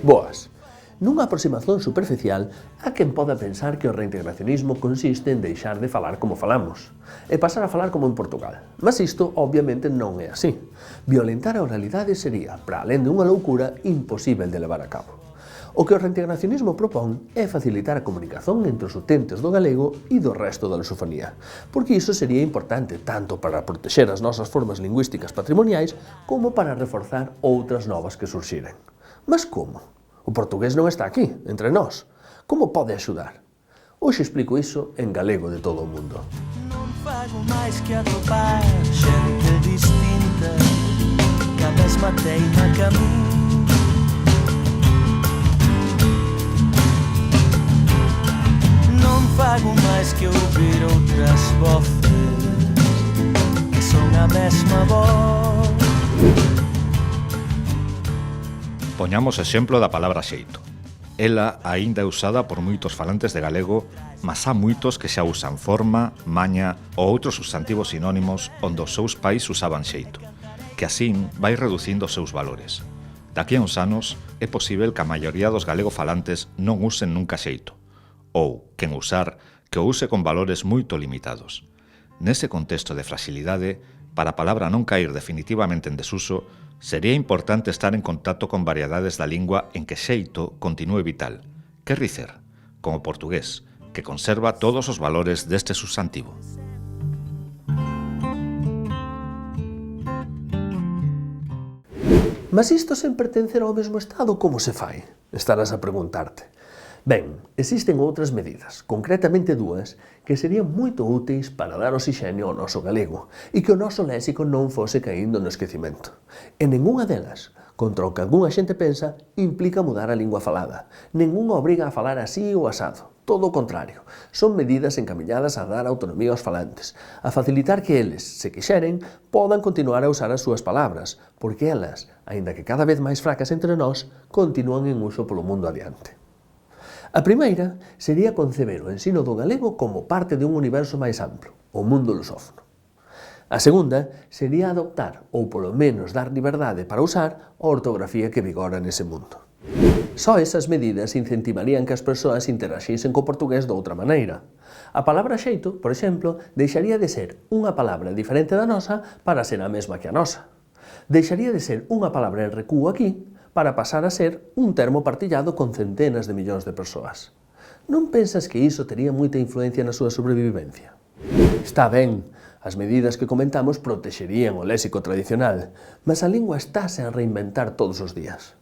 Boas. Nunha aproximación superficial, há quen poda pensar que o reintegracionismo consiste en deixar de falar como falamos e pasar a falar como en Portugal. Mas isto, obviamente, non é así. Violentar a oralidade sería, para alén de unha loucura, imposible de levar a cabo. O que o reintegracionismo propón é facilitar a comunicación entre os utentes do galego e do resto da lusofonía, porque iso sería importante tanto para protexer as nosas formas lingüísticas patrimoniais como para reforzar outras novas que surxiren. Mas como? O portugués non está aquí, entre nós. Como pode axudar? Hoxe explico iso en galego de todo o mundo. Non fago máis que atopar xente distinta que a mesma teima que a min. Non fago máis que ouvir outras voces que son a mesma voz. Poñamos exemplo da palabra xeito. Ela aínda é usada por moitos falantes de galego, mas há moitos que xa usan forma, maña ou outros substantivos sinónimos onde os seus pais usaban xeito, que asín vai reducindo os seus valores. Daqui a uns anos é posible que a maioría dos galegofalantes non usen nunca xeito, ou, quen usar, que o use con valores moito limitados. Nese contexto de fragilidade, para a palabra non caer definitivamente en desuso, sería importante estar en contacto con variedades da lingua en que xeito continúe vital, quer dicer, como portugués, que conserva todos os valores deste substantivo. Mas isto sen pertencer ao mesmo estado, como se fai? Estarás a preguntarte. Ben, existen outras medidas, concretamente dúas, que serían moito úteis para dar oxixenio ao noso galego e que o noso léxico non fose caíndo no esquecimento. E ningunha delas, contra o que algunha xente pensa, implica mudar a lingua falada. Ningunha obriga a falar así ou asado. Todo o contrario, son medidas encamiñadas a dar autonomía aos falantes, a facilitar que eles, se quixeren, podan continuar a usar as súas palabras, porque elas, aínda que cada vez máis fracas entre nós, continúan en uso polo mundo adiante. A primeira sería conceber o ensino do galego como parte de un universo máis amplo, o mundo lusófono. A segunda sería adoptar, ou polo menos dar liberdade para usar, a ortografía que vigora nese mundo. Só esas medidas incentivarían que as persoas interaxisen co portugués doutra maneira. A palabra xeito, por exemplo, deixaría de ser unha palabra diferente da nosa para ser a mesma que a nosa. Deixaría de ser unha palabra en recúo aquí para pasar a ser un termo partillado con centenas de millóns de persoas. Non pensas que iso tería moita influencia na súa sobrevivencia? Está ben, as medidas que comentamos protexerían o léxico tradicional, mas a lingua estáse a reinventar todos os días.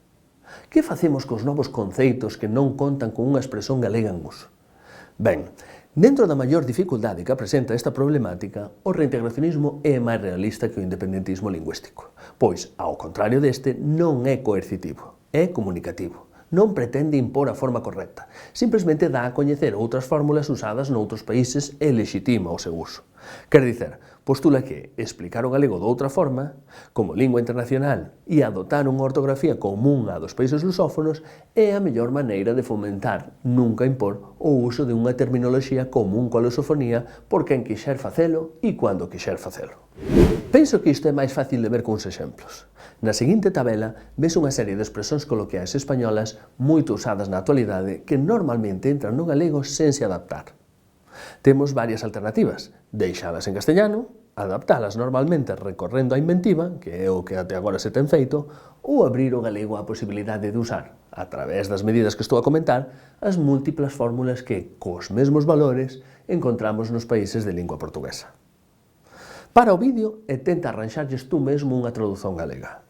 Que facemos cos novos conceitos que non contan con unha expresión galega en uso? Ben, dentro da maior dificultade que presenta esta problemática, o reintegracionismo é máis realista que o independentismo lingüístico, pois, ao contrario deste, non é coercitivo, é comunicativo. Non pretende impor a forma correcta, simplesmente dá a coñecer outras fórmulas usadas noutros países e lexitima o seu uso. Quer dicer, postula que explicar o galego doutra forma, como lingua internacional, e adoptar unha ortografía común a dos países lusófonos é a mellor maneira de fomentar, nunca impor, o uso de unha terminoloxía común coa lusofonía por quen quixer facelo e cando quixer facelo. Penso que isto é máis fácil de ver cuns exemplos. Na seguinte tabela ves unha serie de expresións coloquiais españolas moito usadas na actualidade que normalmente entran no galego sen se adaptar. Temos varias alternativas, deixalas en castellano, adaptalas normalmente recorrendo a inventiva, que é o que até agora se ten feito, ou abrir o galego á posibilidade de usar, a través das medidas que estou a comentar, as múltiplas fórmulas que, cos mesmos valores, encontramos nos países de lingua portuguesa. Para o vídeo e tenta arranxarlles tú mesmo unha tradución galega.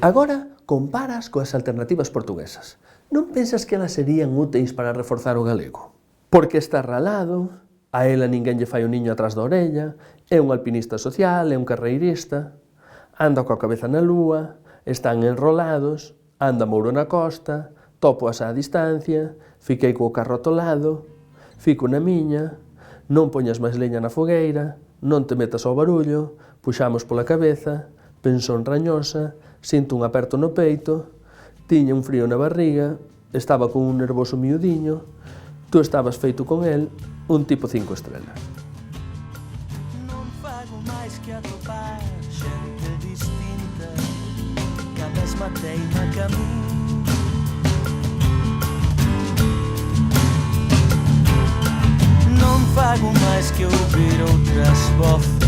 Agora, comparas coas alternativas portuguesas. Non pensas que elas serían úteis para reforzar o galego? Porque está ralado, a ela ninguén lle fai o niño atrás da orella, é un alpinista social, é un carreirista, anda coa cabeza na lúa, están enrolados, anda Mouro na costa, topoas á distancia, fiquei co carro atolado, fico na miña, non poñas máis leña na fogueira, non te metas ao barullo, puxamos pola cabeza, pensón rañosa, sinto un aperto no peito, tiña un frío na barriga, estaba con un nervoso miudiño, tú estabas feito con el, un tipo 5 estrelas. Non fago máis que atopar xente distinta que a mesma teima que a min. máis que ouvir outras voces.